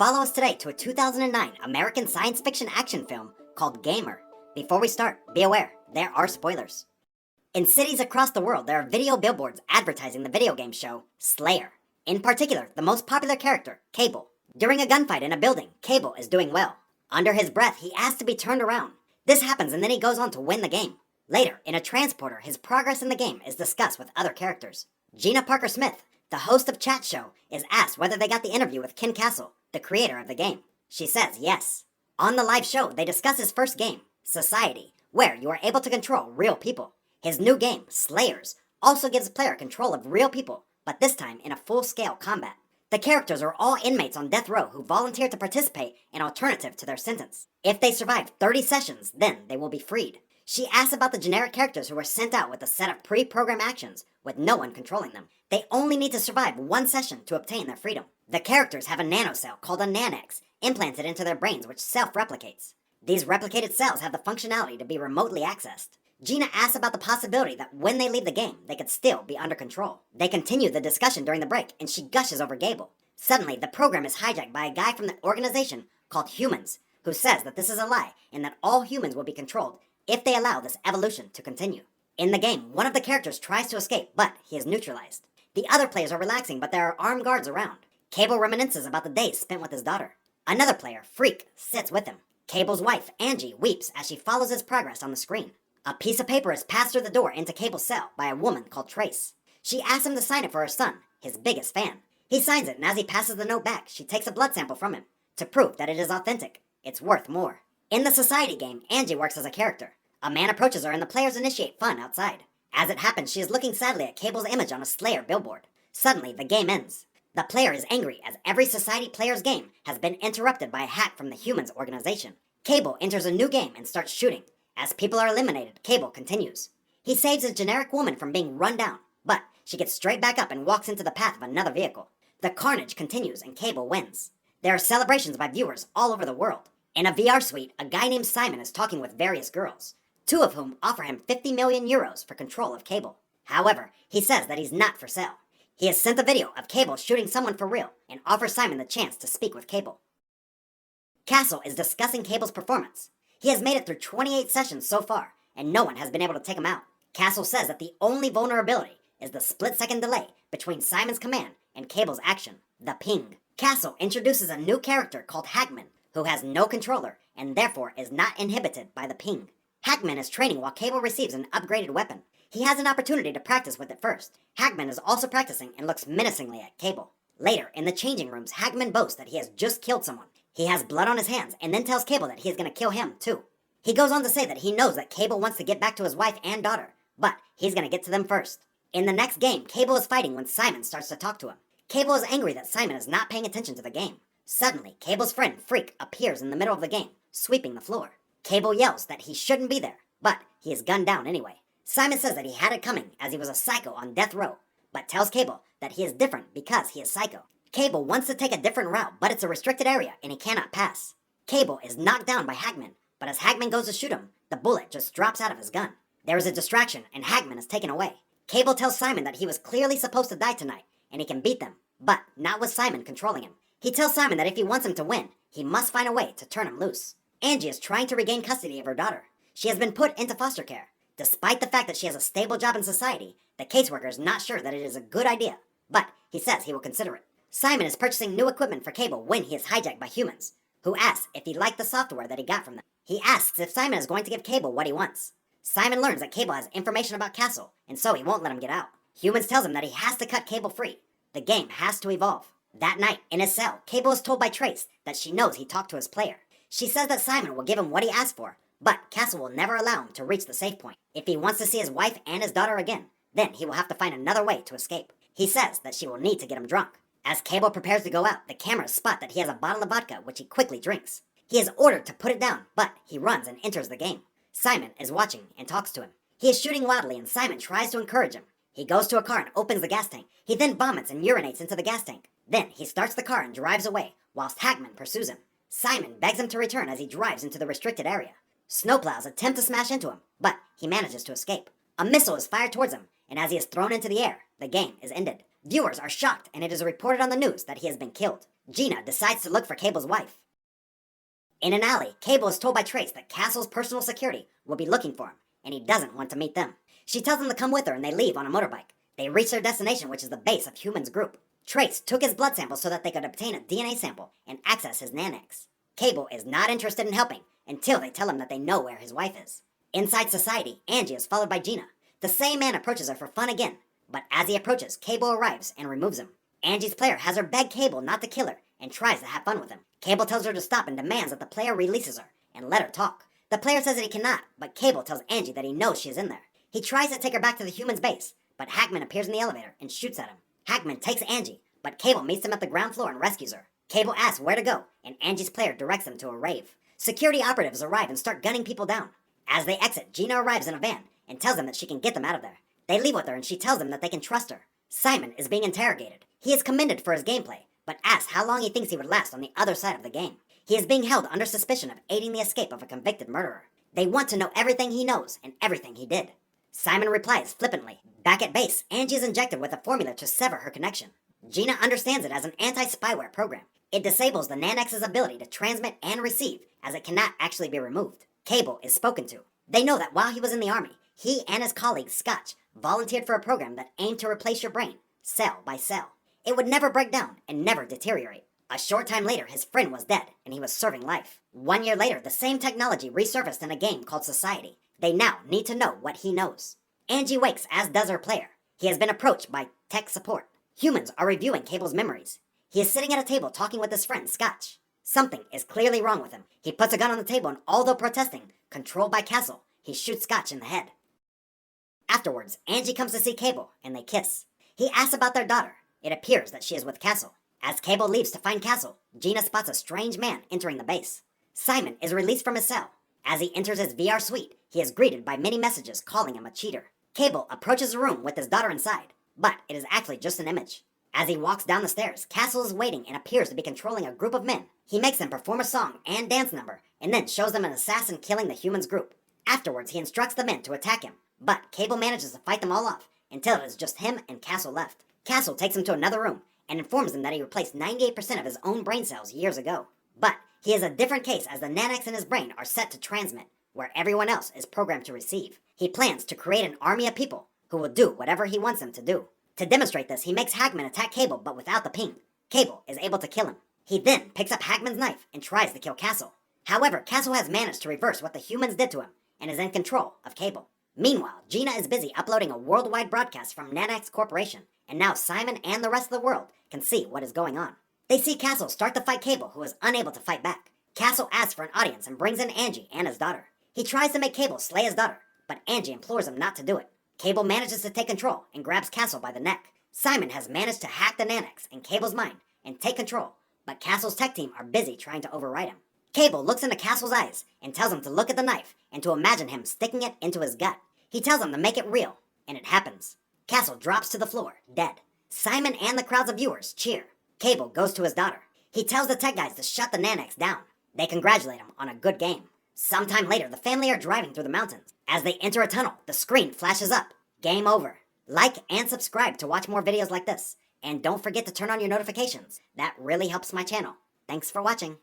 Follow us today to a 2009 American science fiction action film called Gamer. Before we start, be aware, there are spoilers. In cities across the world, there are video billboards advertising the video game show Slayer. In particular, the most popular character, Cable. During a gunfight in a building, Cable is doing well. Under his breath, he asks to be turned around. This happens and then he goes on to win the game. Later, in a transporter, his progress in the game is discussed with other characters. Gina Parker Smith, the host of Chat Show, is asked whether they got the interview with Ken Castle, the creator of the game. She says yes. On the live show, they discuss his first game, Society, where you are able to control real people. His new game, Slayers, also gives the player control of real people, but this time in a full-scale combat. The characters are all inmates on death row who volunteer to participate in alternative to their sentence. If they survive 30 sessions, then they will be freed. She asks about the generic characters who were sent out with a set of pre-programmed actions, with no one controlling them. They only need to survive one session to obtain their freedom. The characters have a nanocell called a Nanex implanted into their brains which self-replicates. These replicated cells have the functionality to be remotely accessed. Gina asks about the possibility that when they leave the game, they could still be under control. They continue the discussion during the break, and she gushes over Gable. Suddenly, the program is hijacked by a guy from the organization called Humans, who says that this is a lie and that all humans will be controlled if they allow this evolution to continue. In the game, one of the characters tries to escape, but he is neutralized. The other players are relaxing, but there are armed guards around. Cable reminisces about the days spent with his daughter. Another player, Freak, sits with him. Cable's wife, Angie, weeps as she follows his progress on the screen. A piece of paper is passed through the door into Cable's cell by a woman called Trace. She asks him to sign it for her son, his biggest fan. He signs it, and as he passes the note back, she takes a blood sample from him to prove that it is authentic. It's worth more. In the Society game, Angie works as a character. A man approaches her and the players initiate fun outside. As it happens, she is looking sadly at Cable's image on a Slayer billboard. Suddenly, the game ends. The player is angry as every Society player's game has been interrupted by a hack from the Humans organization. Cable enters a new game and starts shooting. As people are eliminated, Cable continues. He saves a generic woman from being run down, but she gets straight back up and walks into the path of another vehicle. The carnage continues and Cable wins. There are celebrations by viewers all over the world. In a VR suite, a guy named Simon is talking with various girls, two of whom offer him 50 million euros for control of Cable. However, he says that he's not for sale. He has sent a video of Cable shooting someone for real and offers Simon the chance to speak with Cable. Castle is discussing Cable's performance. He has made it through 28 sessions so far, and no one has been able to take him out. Castle says that the only vulnerability is the split-second delay between Simon's command and Cable's action, the ping. Castle introduces a new character called Hackman, who has no controller and therefore is not inhibited by the ping. Hackman is training while Cable receives an upgraded weapon. He has an opportunity to practice with it first. Hackman is also practicing and looks menacingly at Cable. Later, in the changing rooms, Hackman boasts that he has just killed someone. He has blood on his hands and then tells Cable that he is going to kill him too. He goes on to say that he knows that Cable wants to get back to his wife and daughter, but he's going to get to them first. In the next game, Cable is fighting when Simon starts to talk to him. Cable is angry that Simon is not paying attention to the game. Suddenly, Cable's friend Freak appears in the middle of the game, sweeping the floor. Cable yells that he shouldn't be there, but he is gunned down anyway. Simon says that he had it coming as he was a psycho on death row, but tells Cable that he is different because he is psycho. Cable wants to take a different route, but it's a restricted area and he cannot pass. Cable is knocked down by Hackman, but as Hackman goes to shoot him, the bullet just drops out of his gun. There is a distraction and Hackman is taken away. Cable tells Simon that he was clearly supposed to die tonight and he can beat them, but not with Simon controlling him. He tells Simon that if he wants him to win, he must find a way to turn him loose. Angie is trying to regain custody of her daughter. She has been put into foster care. Despite the fact that she has a stable job in society, the caseworker is not sure that it is a good idea, but he says he will consider it. Simon is purchasing new equipment for Cable when he is hijacked by Humans, who asks if he liked the software that he got from them. He asks if Simon is going to give Cable what he wants. Simon learns that Cable has information about Castle, and so he won't let him get out. Humans tells him that he has to cut Cable free. The game has to evolve. That night, in his cell, Cable is told by Trace that she knows he talked to his player. She says that Simon will give him what he asked for, but Castle will never allow him to reach the safe point. If he wants to see his wife and his daughter again, then he will have to find another way to escape. He says that she will need to get him drunk. As Cable prepares to go out, the cameras spot that he has a bottle of vodka, which he quickly drinks. He is ordered to put it down, but he runs and enters the game. Simon is watching and talks to him. He is shooting wildly and Simon tries to encourage him. He goes to a car and opens the gas tank. He then vomits and urinates into the gas tank. Then he starts the car and drives away, whilst Hackman pursues him. Simon begs him to return as he drives into the restricted area. Snowplows attempt to smash into him, but he manages to escape. A missile is fired towards him, and as he is thrown into the air, the game is ended. Viewers are shocked, and it is reported on the news that he has been killed. Gina decides to look for Cable's wife. In an alley, Cable is told by Trace that Castle's personal security will be looking for him, and he doesn't want to meet them. She tells him to come with her and they leave on a motorbike. They reach their destination, which is the base of Human's group. Trace took his blood sample so that they could obtain a DNA sample and access his nanics. Cable is not interested in helping until they tell him that they know where his wife is. Inside society, Angie is followed by Gina. The same man approaches her for fun again, but as he approaches, Cable arrives and removes him. Angie's player has her beg Cable not to kill her and tries to have fun with him. Cable tells her to stop and demands that the player releases her and let her talk. The player says that he cannot, but Cable tells Angie that he knows she is in there. He tries to take her back to the Human's base, but Hackman appears in the elevator and shoots at him. Hackman takes Angie, but Cable meets him at the ground floor and rescues her. Cable asks where to go, and Angie's player directs them to a rave. Security operatives arrive and start gunning people down. As they exit, Gina arrives in a van and tells them that she can get them out of there. They leave with her and she tells them that they can trust her. Simon is being interrogated. He is commended for his gameplay, but asks how long he thinks he would last on the other side of the game. He is being held under suspicion of aiding the escape of a convicted murderer. They want to know everything he knows and everything he did. Simon replies flippantly. Back at base, Angie is injected with a formula to sever her connection. Gina understands it as an anti-spyware program. It disables the Nanex's ability to transmit and receive, as it cannot actually be removed. Cable is spoken to. They know that while he was in the army, he and his colleague Scotch volunteered for a program that aimed to replace your brain, cell by cell. It would never break down and never deteriorate. A short time later, his friend was dead, and he was serving life. 1 year later, the same technology resurfaced in a game called Society. They now need to know what he knows. Angie wakes, as does her player. He has been approached by tech support. Humans are reviewing Cable's memories. He is sitting at a table talking with his friend, Scotch. Something is clearly wrong with him. He puts a gun on the table and, although protesting, controlled by Castle, he shoots Scotch in the head. Afterwards, Angie comes to see Cable, and they kiss. He asks about their daughter. It appears that she is with Castle. As Cable leaves to find Castle, Gina spots a strange man entering the base. Simon is released from his cell. As he enters his VR suite, he is greeted by many messages calling him a cheater. Cable approaches the room with his daughter inside, but it is actually just an image. As he walks down the stairs, Castle is waiting and appears to be controlling a group of men. He makes them perform a song and dance number, and then shows them an assassin killing the Humans group. Afterwards, he instructs the men to attack him, but Cable manages to fight them all off, until it is just him and Castle left. Castle takes him to another room, and informs them that he replaced 98% of his own brain cells years ago. But he is a different case, as the nanics in his brain are set to transmit, where everyone else is programmed to receive. He plans to create an army of people who will do whatever he wants them to do. To demonstrate this, he makes Hackman attack Cable, but without the ping. Cable is able to kill him. He then picks up Hackman's knife and tries to kill Castle. However, Castle has managed to reverse what the Humans did to him, and is in control of Cable. Meanwhile, Gina is busy uploading a worldwide broadcast from Nanax Corporation, and now Simon and the rest of the world can see what is going on. They see Castle start to fight Cable, who is unable to fight back. Castle asks for an audience and brings in Angie and his daughter. He tries to make Cable slay his daughter, but Angie implores him not to do it. Cable manages to take control and grabs Castle by the neck. Simon has managed to hack the nanics in Cable's mind and take control, but Castle's tech team are busy trying to override him. Cable looks into Castle's eyes and tells him to look at the knife and to imagine him sticking it into his gut. He tells him to make it real, and it happens. Castle drops to the floor, dead. Simon and the crowds of viewers cheer. Cable goes to his daughter. He tells the tech guys to shut the nanics down. They congratulate him on a good game. Sometime later, the family are driving through the mountains. As they enter a tunnel, the screen flashes up. Game over. Like and subscribe to watch more videos like this. And don't forget to turn on your notifications. That really helps my channel. Thanks for watching.